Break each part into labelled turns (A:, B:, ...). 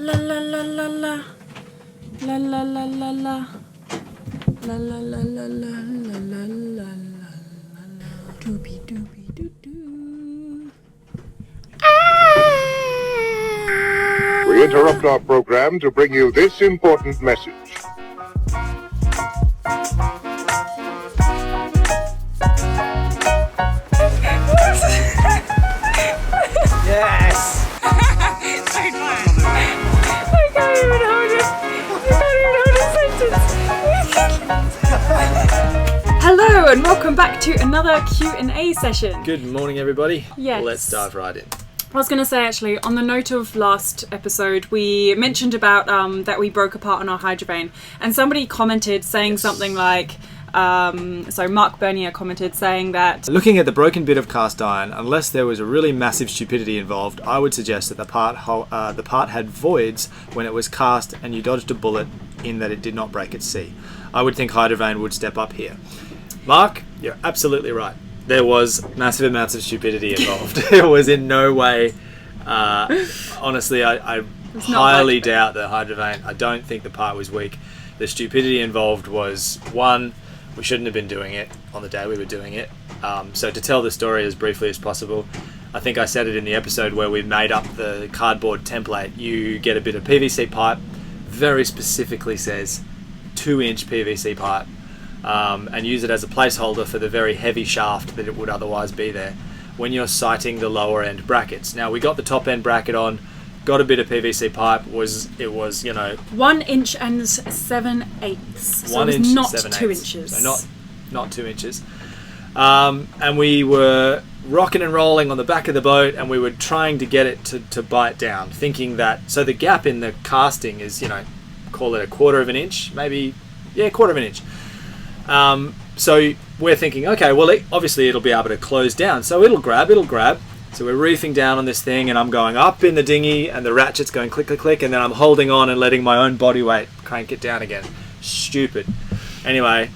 A: La la la la la. La la la la la. La la la la la la la la la. Doobie doobie doo doo.
B: We interrupt our program to bring you this important message.
C: Yes!
A: I can't even hold it. Hello and welcome back to another Q&A session.
C: Good morning, everybody.
A: Yes.
C: Let's dive right in.
A: I was going to say, actually, on the note of last episode, we mentioned about that we broke apart on our Hydrovane, and somebody commented saying something like, Mark Bernier commented saying that
C: Looking at the broken bit of cast iron, unless there was a really massive stupidity involved, I would suggest that the part had voids when it was cast and you dodged a bullet in that it did not break at sea. I would think Hydrovane would step up here. Mark, you're absolutely right. There was massive amounts of stupidity involved. It was in no way... honestly, I highly doubt that Hydrovane... I don't think the part was weak. The stupidity involved was, one, we shouldn't have been doing it on the day we were doing it. So to tell the story as briefly as possible, I think I said it in the episode where we made up the cardboard template. You get a bit of PVC pipe, very specifically says 2-inch PVC pipe, and use it as a placeholder for the very heavy shaft that it would otherwise be there when you're sighting the lower end brackets. Now we got the top end bracket on, got a bit of PVC pipe, it was
A: 1 inch and 7/8. So it was not 2 inches.
C: So not 2 inches. And we were rocking and rolling on the back of the boat, and we were trying to get it to bite down, thinking that, so the gap in the casting is, call it a quarter of an inch, maybe, quarter of an inch. So we're thinking, okay, well, obviously it'll be able to close down, so it'll grab. So we're reefing down on this thing, and I'm going up in the dinghy, and the ratchet's going click, click, click, and then I'm holding on and letting my own body weight crank it down again. Stupid. Anyway,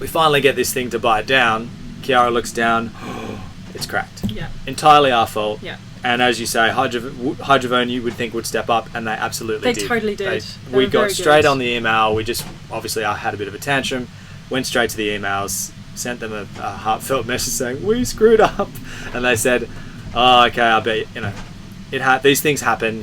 C: we finally get this thing to bite down. Khiara looks down. It's cracked.
A: Yeah.
C: Entirely our fault.
A: Yeah.
C: And as you say, Hydrovane you would think would step up, and they absolutely did.
A: They totally did.
C: We got straight on the email. Obviously I had a bit of a tantrum, went straight to the emails, sent them a heartfelt message saying, we screwed up. And they said, oh, okay, I bet, these things happen,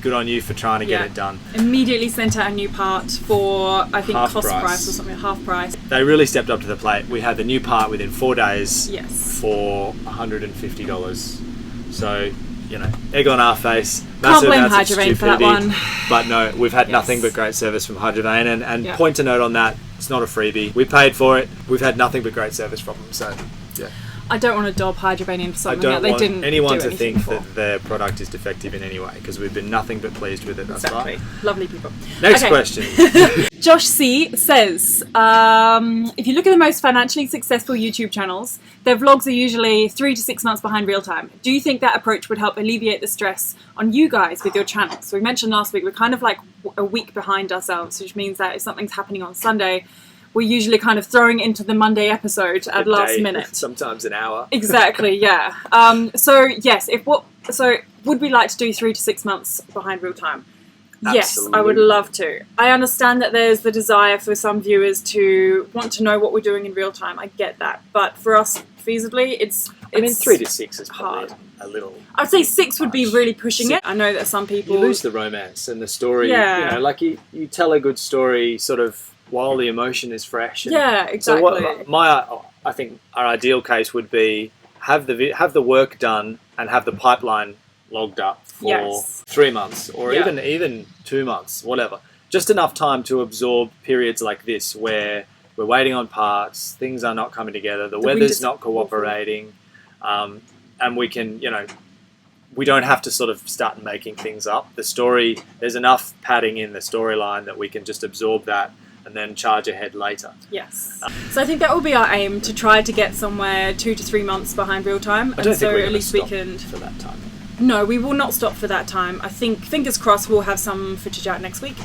C: good on you for trying to get it done.
A: Immediately sent out a new part for, I think,
C: Half
A: cost
C: price.
A: price or something, half price.
C: They really stepped up to the plate. We had the new part within 4 days for $150. So, egg on our face.
A: Can't blame Hydrovane for that one.
C: But no, we've had nothing but great service from Hydrovane. And point to note on that, it's not a freebie. We paid for it. We've had nothing but great service from them. So, yeah.
A: I don't want to dob Hydrovane in for something that they didn't
C: I don't want anyone to think
A: before.
C: that their product is defective in any way, because we've been nothing but pleased with it thus far.
A: Exactly. Lovely people.
C: Next question.
A: Josh C says, if you look at the most financially successful YouTube channels, their vlogs are usually 3 to 6 months behind real time. Do you think that approach would help alleviate the stress on you guys with your channel? So we mentioned last week, we're kind of like a week behind ourselves, which means that if something's happening on Sunday, we're usually kind of throwing into the Monday episode at last minute.
C: Sometimes an hour.
A: Exactly, yeah. So yes, would we like to do 3 to 6 months behind real time? Yes, I would love to. I understand that there's the desire for some viewers to want to know what we're doing in real time. I get that, but for us, feasibly, it's 3 to 6 is
C: probably
A: hard.
C: A little.
A: I'd say 6 would be really pushing it. I know that some people
C: you lose the romance and the story.
A: Yeah.
C: Like you tell a good story sort of while the emotion is fresh.
A: Yeah, exactly.
C: So I think our ideal case would be have the work done and have the pipeline logged up for 3 months or even 2 months, whatever. Just enough time to absorb periods like this where we're waiting on parts, things are not coming together, the weather's not cooperating, and we can, we don't have to sort of start making things up. The story, there's enough padding in the storyline that we can just absorb that and then charge ahead later.
A: Yes. So I think that will be our aim, to try to get somewhere 2 to 3 months behind real time.
C: I don't think we're
A: at least
C: we can for that time.
A: No, we will not stop for that time. I think, fingers crossed, we'll have some footage out next week.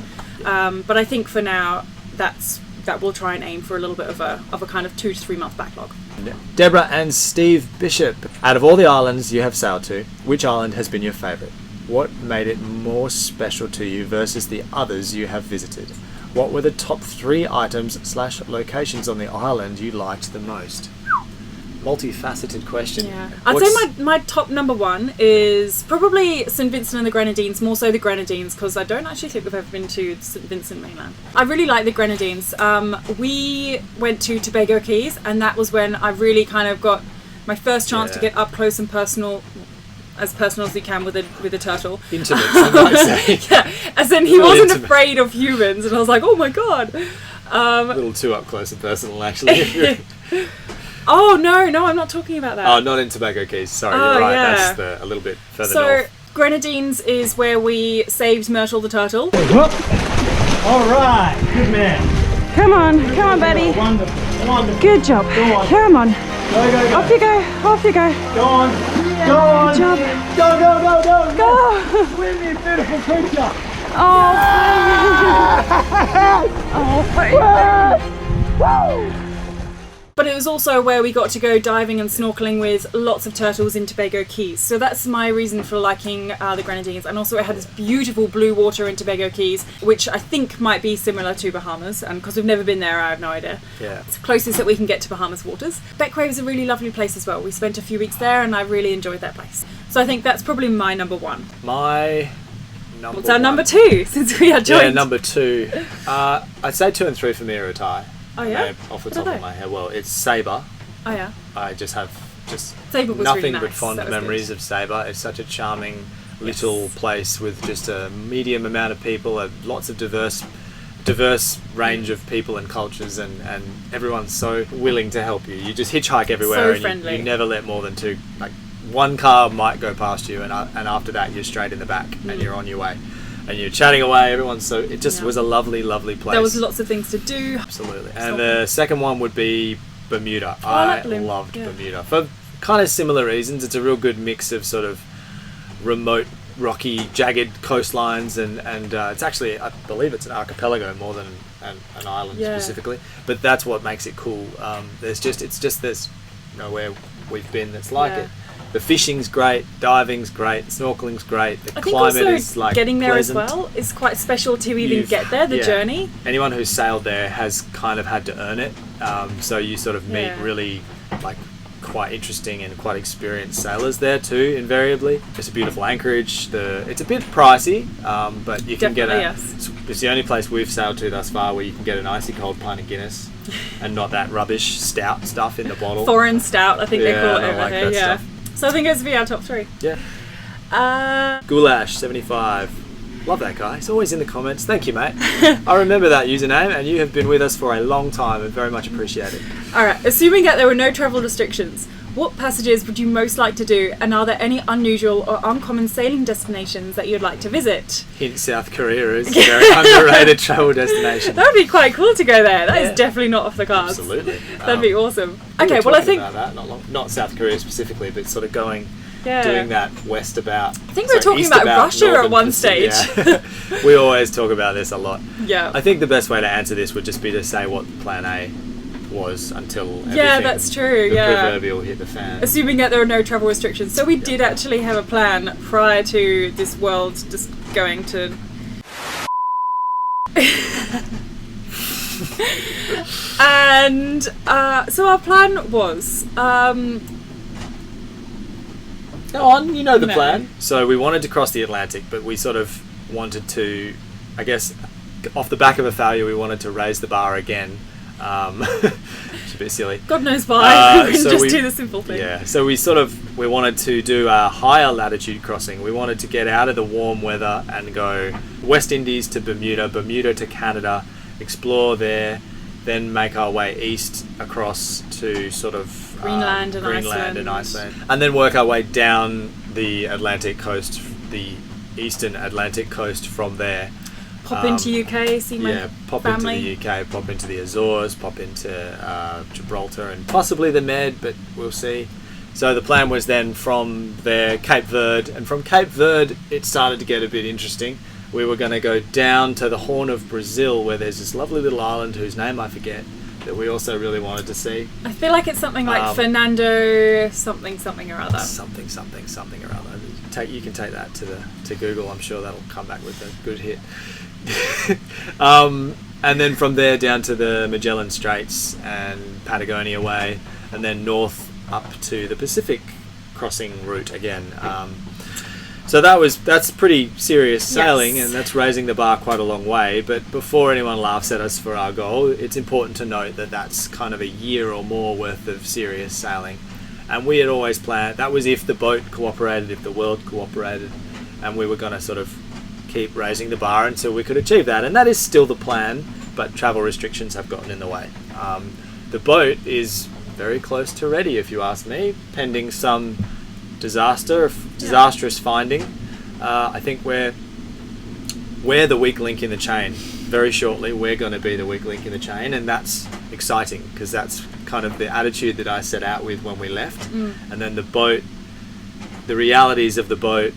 A: But I think for now, that we'll try and aim for a little bit of a kind of 2 to 3 month backlog.
C: Deborah and Steve Bishop, out of all the islands you have sailed to, which island has been your favourite? What made it more special to you versus the others you have visited? What were the top 3 items / locations on the island you liked the most? Multifaceted question.
A: Yeah. I'd say my top number 1 is probably St. Vincent and the Grenadines, more so the Grenadines, because I don't actually think we've ever been to St. Vincent mainland. I really like the Grenadines. We went to Tobago Keys, and that was when I really kind of got my first chance to get up close and personal as you can with a turtle.
C: Intimate, I might say.
A: Yeah, as in he wasn't afraid of humans, and I was like, oh my god.
C: A little too up close and personal, actually.
A: Oh no, I'm not talking about that.
C: Oh, not in Tobago Keys. Sorry, you're right.
A: Yeah.
C: That's a little bit further
A: So
C: north.
A: Grenadines is where we saved Myrtle the turtle.
D: All right, good man.
E: Come on, buddy.
D: Wonderful.
E: Good job.
D: Go on.
E: Come on.
D: Go.
E: Off you go.
D: Go on. Go on.
E: Good job.
D: Go.
E: Go.
D: Swim, you beautiful creature.
E: Oh,
A: But it was also where we got to go diving and snorkeling with lots of turtles in Tobago Keys. So that's my reason for liking the Grenadines. And also it had this beautiful blue water in Tobago Keys, which I think might be similar to Bahamas. And because we've never been there, I have no idea.
C: Yeah.
A: It's the closest that we can get to Bahamas waters. Beckwave is a really lovely place as well. We spent a few weeks there and I really enjoyed that place. So I think that's probably my number 1.
C: My number
A: What's our
C: 1?
A: number 2, since we are joined?
C: Yeah, number 2. I'd say 2 and 3 for me are a tie.
A: Oh yeah?
C: Off the
A: What are
C: top of
A: they?
C: my head. Well, it's Sabre.
A: Oh yeah.
C: I just have
A: Sabre was
C: nothing
A: really
C: but
A: nice.
C: fond
A: That was
C: memories
A: good.
C: of Sabre. It's such a charming little place with just a medium amount of people, lots of diverse range of people and cultures, and everyone's so willing to help you. You just hitchhike everywhere,
A: So
C: and
A: friendly.
C: you never let more than 2. Like, one car might go past you, and after that you're straight in the back and you're on your way. And you're chatting away, everyone's so... It just was a lovely, lovely place.
A: There was lots of things to do.
C: Absolutely. And the second one would be Bermuda. I loved Bermuda. For kind of similar reasons. It's a real good mix of sort of remote, rocky, jagged coastlines, and it's actually, I believe it's an archipelago more than an island specifically. But that's what makes it cool. There's nowhere we've been that's like it. The fishing's great, diving's great, snorkeling's great. The climate is like
A: getting there
C: pleasant.
A: as well is quite special to even get there. The journey.
C: Anyone who's sailed there has kind of had to earn it. So you sort of meet really like quite interesting and quite experienced sailors there too. Invariably, it's a beautiful anchorage. It's a bit pricey, but you can get It's the only place we've sailed to thus far where you can get an icy cold pint of Guinness. And not that rubbish stout stuff in the bottle.
A: Foreign stout, I think they call it over here.
C: That stuff.
A: So I think it's be our top 3.
C: Yeah. Goulash 75. Love that guy. He's always in the comments. Thank you, mate. I remember that username, and you have been with us for a long time and very much appreciate it.
A: All right. Assuming that there were no travel restrictions, what passages would you most like to do, and are there any unusual or uncommon sailing destinations that you'd like to visit?
C: Hint: South Korea is a very underrated travel destination.
A: That would be quite cool to go there. That is definitely not off the cards.
C: Absolutely.
A: That'd be awesome.
C: We
A: Okay,
C: were
A: well I
C: talking
A: think
C: about that, not South Korea specifically, but sort of doing that west about.
A: I think we were talking about Russia at one stage.
C: Yeah. We always talk about this a lot.
A: Yeah.
C: I think the best way to answer this would just be to say what Plan A was until everything,
A: that's true.
C: the proverbial hit the fan.
A: Assuming that there are no travel restrictions. So we did actually have a plan prior to this world just going to... And so our plan was...
C: Go on, you know the plan. So we wanted to cross the Atlantic, but we sort of wanted to, I guess, off the back of a failure, we wanted to raise the bar again. It's a bit silly.
A: God knows why. We
C: so
A: just do the simple thing.
C: Yeah, so we wanted to do a higher latitude crossing. We wanted to get out of the warm weather and go West Indies to Bermuda, Bermuda to Canada, explore there, then make our way east across to sort of
A: Greenland and
C: Iceland, and then work our way down the Atlantic coast, the eastern Atlantic coast from there.
A: Pop into UK, see my family.
C: Into the UK, pop into the Azores, pop into Gibraltar, and possibly the Med, but we'll see. So the plan was then from there, Cape Verde, and from Cape Verde it started to get a bit interesting. We were going to go down to the Horn of Brazil, where there's this lovely little island whose name I forget, that we also really wanted to see.
A: I feel like it's something like Fernando something or other.
C: Something or other. You can take that to Google. I'm sure that'll come back with a good hit. And then from there down to the Magellan Straits and Patagonia way, and then north up to the Pacific crossing route again. So that's pretty serious sailing,
A: Yes.
C: and that's raising the bar quite a long way. But before anyone laughs at us for our goal, it's important to note that that's kind of a year or more worth of serious sailing. And we had always planned, that was if the boat cooperated, if the world cooperated, and we were going to sort of keep raising the bar until we could achieve that. And that is still the plan, but travel restrictions have gotten in the way. The boat is very close to ready, if you ask me, pending some disastrous finding. I think we're the weak link in the chain. Very shortly, we're going to be the weak link in the chain, and that's exciting because that's kind of the attitude that I set out with when we left. And then the realities of the boat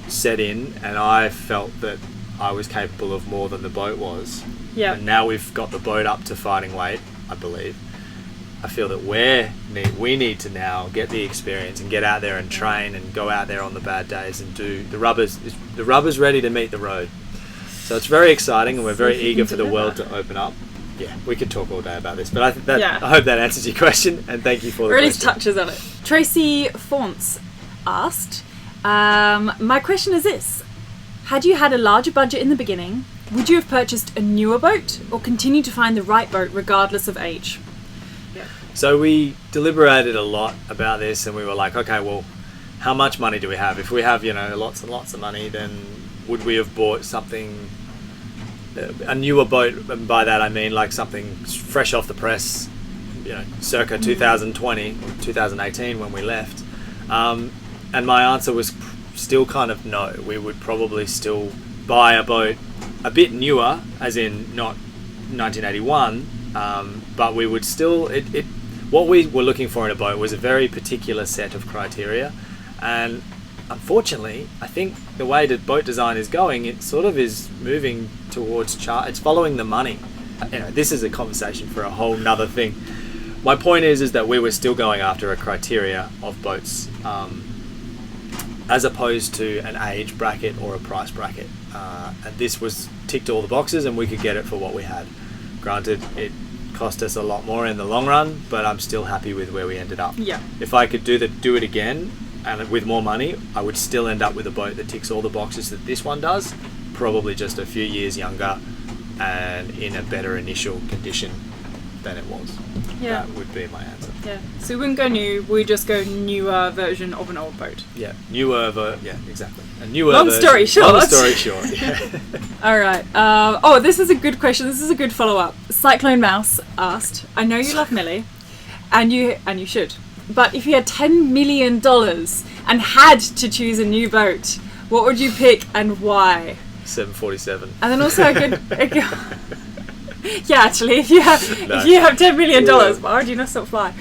C: set in, and I felt that I was capable of more than the boat was.
A: Yeah.
C: And now we've got the boat up to fighting weight, I believe. I feel that we need to now get the experience and get out there and train and go out there on the bad days and do the rubber's ready to meet the road. So it's very exciting, and we're very eager for the world to open up. Yeah, we could talk all day about this, but I hope that answers your question, and thank you for the
A: Or at least
C: question.
A: touches on it. Tracy Faunce asked, my question is this: had you had a larger budget in the beginning, would you have purchased a newer boat or continue to find the right boat regardless of age?
C: So we deliberated a lot about this, and we were like, okay, well, how much money do we have? If we have, lots and lots of money, then would we have bought something, a newer boat? And by that I mean like something fresh off the press, circa 2020 or 2018 when we left. And my answer was still kind of no. We would probably still buy a boat a bit newer, as in not 1981, but we would still, what we were looking for in a boat was a very particular set of criteria, and unfortunately, I think the way that boat design is going, it sort of is moving towards it's following the money. This is a conversation for a whole nother thing. My point is that we were still going after a criteria of boats, as opposed to an age bracket or a price bracket. And this was ticked all the boxes, and we could get it for what we had. Granted, it cost us a lot more in the long run, but I'm still happy with where we ended up.
A: Yeah.
C: If I could do it again, and with more money, I would still end up with a boat that ticks all the boxes that this one does, probably just a few years younger and in a better initial condition than it was.
A: Yeah.
C: That would be my answer.
A: Yeah. So we wouldn't go new, we just go newer version of an old boat.
C: Yeah, exactly. A newer
A: Long story short.
C: Long story short, yeah.
A: All right. This is a good question. This is a good follow-up. Cyclone Mouse asked, I know you love Millie, and you should, but if you had $10 million and had to choose a new boat, what would you pick and why?
C: 747.
A: And then also yeah, actually, if you have $10 million, why would you not stop fly?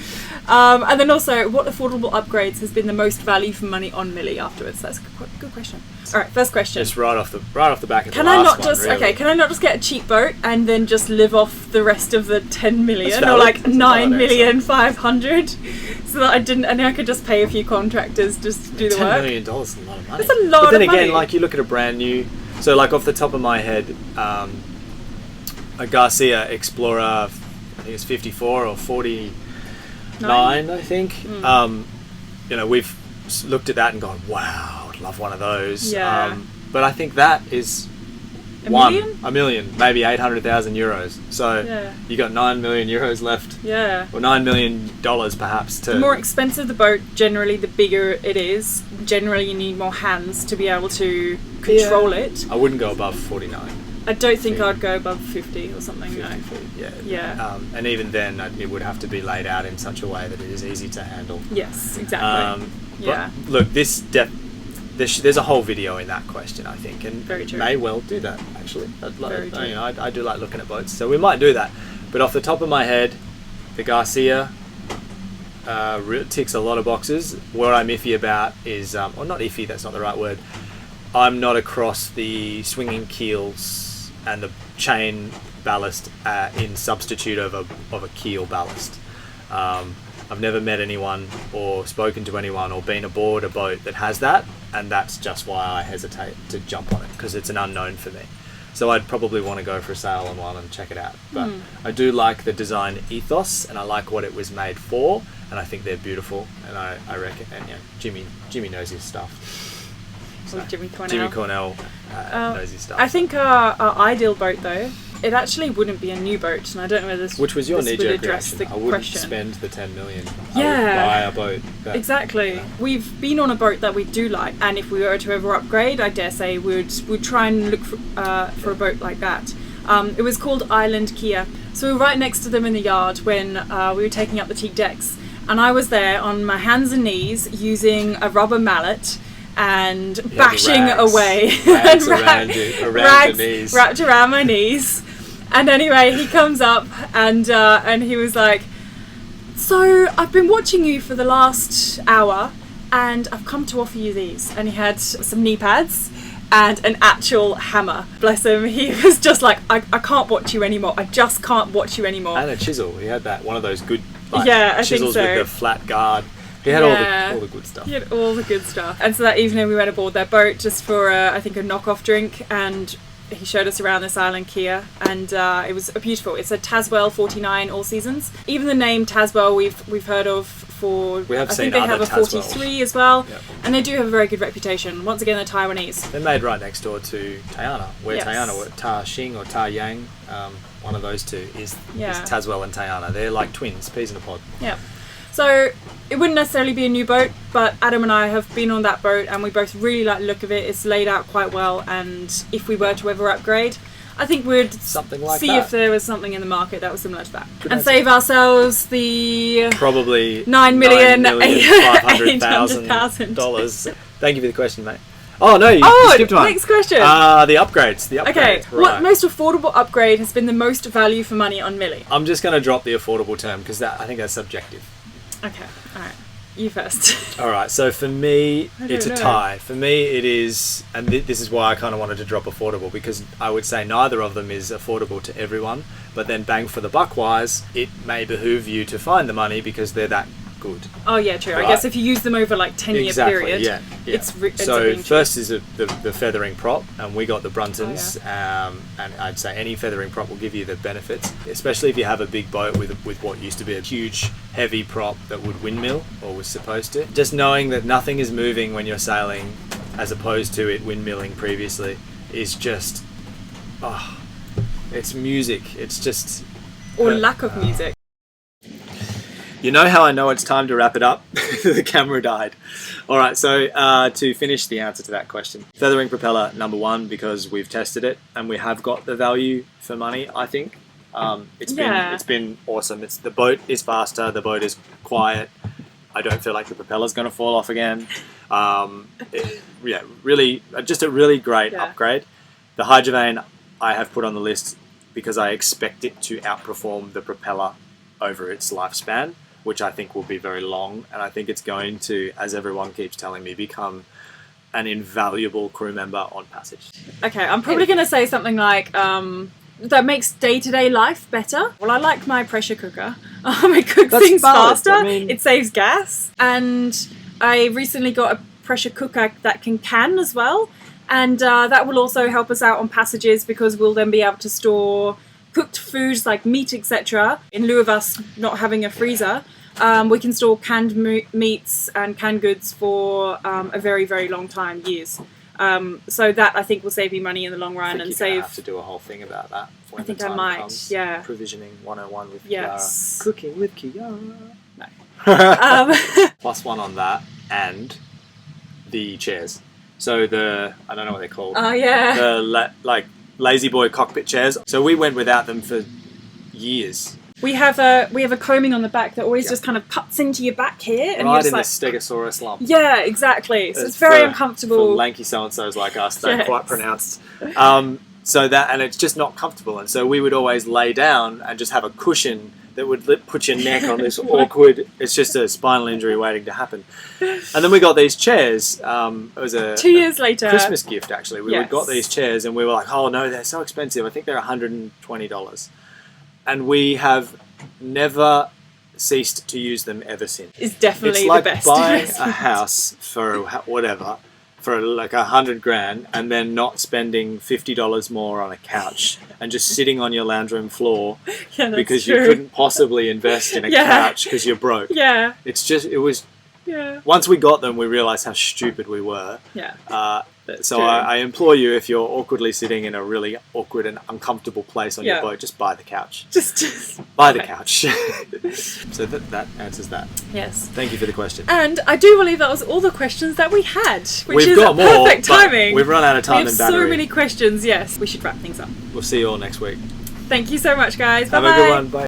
A: And then also, what affordable upgrades has been the most value for money on Millie afterwards? That's a good question. All right, first question.
C: Just right off the back of
A: Can
C: the
A: I
C: last
A: not just
C: one, really.
A: can I not just get a cheap boat and then just live off the rest of the 10 million
C: That's
A: or
C: valid.
A: like
C: That's a
A: 9,500,000, so that I could just pay a few contractors just to do the
C: $10
A: work?
C: million is a lot of money.
A: That's a lot
C: But then
A: of
C: again,
A: money.
C: like you look at a brand new, so like off the top of my head, a Garcia Explorer, I think it's 54 or 49, I think. We've looked at that and gone, wow, I'd love one of those.
A: Yeah.
C: But I think that is
A: $1 million?
C: $1 million, maybe 800,000 euros. So
A: Yeah.
C: you got 9 million euros left,
A: Yeah.
C: or $9 million perhaps to.
A: The more expensive the boat, generally, the bigger it is. Generally, you need more hands to be able to control it.
C: I wouldn't go above 49.
A: I don't think I'd go above 50 or something.
C: 50
A: No.
C: feet, yeah.
A: Yeah.
C: And even then, it would have to be laid out in such a way that it is easy to handle.
A: Yes, exactly. Yeah.
C: But look, there's a whole video in that question, I think, and
A: Very true.
C: may well do that actually.
A: Very true.
C: I do like looking at boats, so we might do that. But off the top of my head, the Garcia ticks a lot of boxes. What I'm iffy about is, or not iffy, that's not the right word. I'm not across the swinging keels and the chain ballast in substitute of a keel ballast. I've never met anyone or spoken to anyone or been aboard a boat that has that, and that's just why I hesitate to jump on it, because it's an unknown for me. So I'd probably want to go for a sail on one and check it out. But I do like the design ethos, and I like what it was made for, and I think they're beautiful. And I reckon, and Jimmy knows his stuff. So
A: Jimmy
C: Cornell knows his stuff.
A: I think our ideal boat, though, it actually wouldn't be a new boat, and I don't know whether this
C: Which was your
A: this would
C: knee-jerk
A: address
C: reaction.
A: the
C: I wouldn't
A: question.
C: spend the 10 million.
A: Yeah.
C: I would buy a boat.
A: Exactly. We've been on a boat that we do like, and if we were to ever upgrade, I dare say we'd try and look for a boat like that. It was called Island Khiara. So we were right next to them in the yard when we were taking up the teak decks, and I was there on my hands and knees using a rubber mallet and bashing away.
C: Rags around your knees.
A: Wrapped around my knees. And anyway, he comes up and he was like, "So I've been watching you for the last hour, and I've come to offer you these." And he had some knee pads and an actual hammer. Bless him. He was just like, I can't watch you anymore. I just can't watch you anymore.
C: And a chisel. He had one of those good
A: I think
C: chisels
A: so.
C: with the flat guard. He had all the good stuff.
A: He had all the good stuff. And so that evening we went aboard their boat just for I think a knockoff drink, and he showed us around this island Khiara, and it was beautiful. It's a Tazwell 49 all seasons. Even the name Tazwell we've heard of for.
C: We have
A: I
C: seen
A: think they
C: other
A: have a 43 as well,
C: Yep.
A: and they do have a very good reputation. Once again, they're Taiwanese.
C: They're made right next door to Tayana, where
A: Yes.
C: Tayana, Ta Xing or Ta Yang, one of those two is
A: Yeah.
C: Tazwell and Tayana. They're like twins, peas in a pod.
A: Yeah. So it wouldn't necessarily be a new boat, but Adam and I have been on that boat and we both really like the look of it. It's laid out quite well, and if we were to ever upgrade, I think we'd
C: Something like
A: see
C: that.
A: if there was something in the market that was similar to that.
C: Good
A: And
C: answer.
A: save ourselves the
C: Probably
A: $9,800,000.
C: Thank you for the question, mate. Oh no, you skipped one.
A: Next question.
C: The upgrades. The upgrades.
A: Okay,
C: Right.
A: what most affordable upgrade has been the most value for money on Millie?
C: I'm just going to drop the affordable term because I think that's subjective.
A: Okay, alright. You first.
C: All right, so for me, it's a
A: know.
C: tie. For me, it is, and this is why I kind of wanted to drop affordable, because I would say neither of them is affordable to everyone, but then bang for the buck wise, it may behoove you to find the money because they're that good.
A: Oh yeah, true.
C: Right.
A: I guess if you use them over like 10-year period,
C: yeah.
A: it's
C: So
A: really cheap.
C: first is the feathering prop, and we got the Bruntons, and I'd say any feathering prop will give you the benefits, especially if you have a big boat with what used to be a huge heavy prop that would windmill, or was supposed to. Just knowing that nothing is moving when you're sailing as opposed to it windmilling previously is just, it's music. It's just...
A: or lack of music.
C: You know how I know it's time to wrap it up? The camera died. All right, so to finish the answer to that question, feathering propeller number one, because we've tested it and we have got the value for money. I think it's been awesome. The boat is faster. The boat is quiet. I don't feel like the propeller's going to fall off again. Really, just a really great upgrade. The Hydrovane I have put on the list because I expect it to outperform the propeller over its lifespan, which I think will be very long, and I think it's going to, as everyone keeps telling me, become an invaluable crew member on passage.
A: Okay, I'm probably going to say something like that makes day-to-day life better. Well, I like my pressure cooker. It cooks
C: That's
A: things
C: valid.
A: faster.
C: I mean-
A: It saves gas, and I recently got a pressure cooker that can as well, and that will also help us out on passages because we'll then be able to store cooked foods like meat, etc. In lieu of us not having a freezer, we can store canned meats and canned goods for a very, very long time, years. So that I think will save you money in the long run and save.
C: Have to do a whole thing about that. When
A: I think
C: the
A: I
C: time
A: might,
C: comes.
A: yeah.
C: Provisioning 101 with
A: Yes.
C: Khiara. Cooking with Khiara.
A: No.
C: Plus one on that, and the chairs. So I don't know what they're called.
A: Oh yeah.
C: The lazy boy cockpit chairs. So we went without them for years.
A: We have a combing on the back that always just kind of cuts into your back here, and you're
C: Right
A: just
C: in
A: like,
C: the stegosaurus lump.
A: yeah, exactly. So it's very
C: for
A: uncomfortable.
C: lanky so-and-sos like us, they're
A: Yes.
C: quite pronounced. So that, and it's just not comfortable. And so we would always lay down and just have a cushion that would put your neck on this awkward, it's just a spinal injury waiting to happen. And then we got these chairs. It was
A: 2 years later.
C: Christmas gift, actually. We
A: Yes.
C: got these chairs and we were like, oh no, they're so expensive. I think they're $120. And we have never ceased to use them ever since.
A: Is definitely
C: It's like
A: the best.
C: buying a
A: investment.
C: house for whatever for like $100,000 and then not spending $50 more on a couch and just sitting on your lounge room floor
A: Yeah, that's
C: because
A: true.
C: you couldn't possibly invest in a
A: Yeah.
C: couch because you're broke.
A: Yeah.
C: It's just, it was,
A: Yeah.
C: once we got them, we realized how stupid we were.
A: Yeah.
C: So
A: true.
C: I implore you, if you're awkwardly sitting in a really awkward and uncomfortable place on
A: Yeah.
C: your boat, just buy the couch.
A: Just
C: Buy the
A: okay.
C: couch. So that answers that.
A: Yes.
C: Thank you for the question.
A: And I do believe that was all the questions that we had, which
C: We've
A: is
C: got more,
A: perfect
C: but
A: timing.
C: we've run out of time
A: We have
C: and battery.
A: so many questions. Yes, we should wrap things up.
C: We'll see you all next week.
A: Thank you so much, guys. Bye
C: Have
A: bye.
C: a good one. Bye.